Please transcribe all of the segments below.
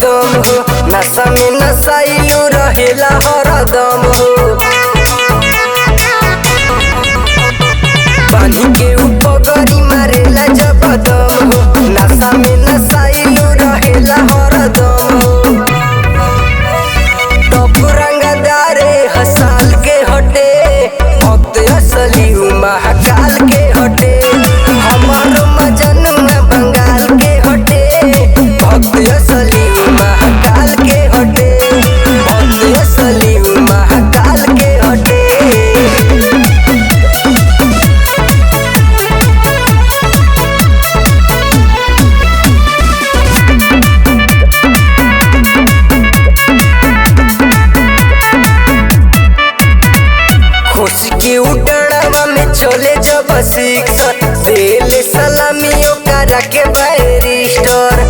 दम हो नशा में नशाइलू रहेला हरदम हो पानी के उपगरी मारेला जब दम हो नशा में नशाइलू रहेला हरदम हो टॉप रंगदारे हसाल के हटे भक्त असली महाकाल के हटे हमारो मजनुआ बंगाल के हटे भक्त असली महाकाल के हटे भक्त असली महाकाल के हटे। खुशी के उड़ावा में चले जब शिक्षक देले सलामी ओकरा के बैरिस्टर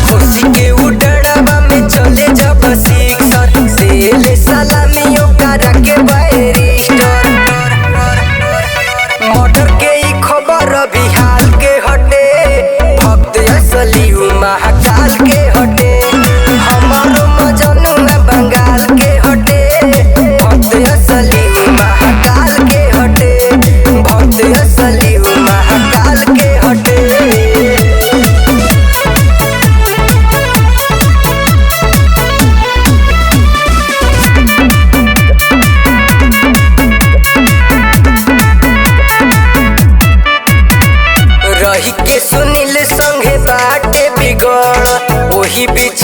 खुशी के उड़ावा में चले जब शिक्षक देले सलामी ओकरा के बैरिस्टर मर्डर के ई खबर बिहार के हटे भक्त असली महाकाल के हटे हमारो मजनुआ बंगाल के हटे भक्त असली महाकाल के हटे भक्त असली महाकाल के हटे। रही के सुनील संगे बाटे बिगड़ ओही बीच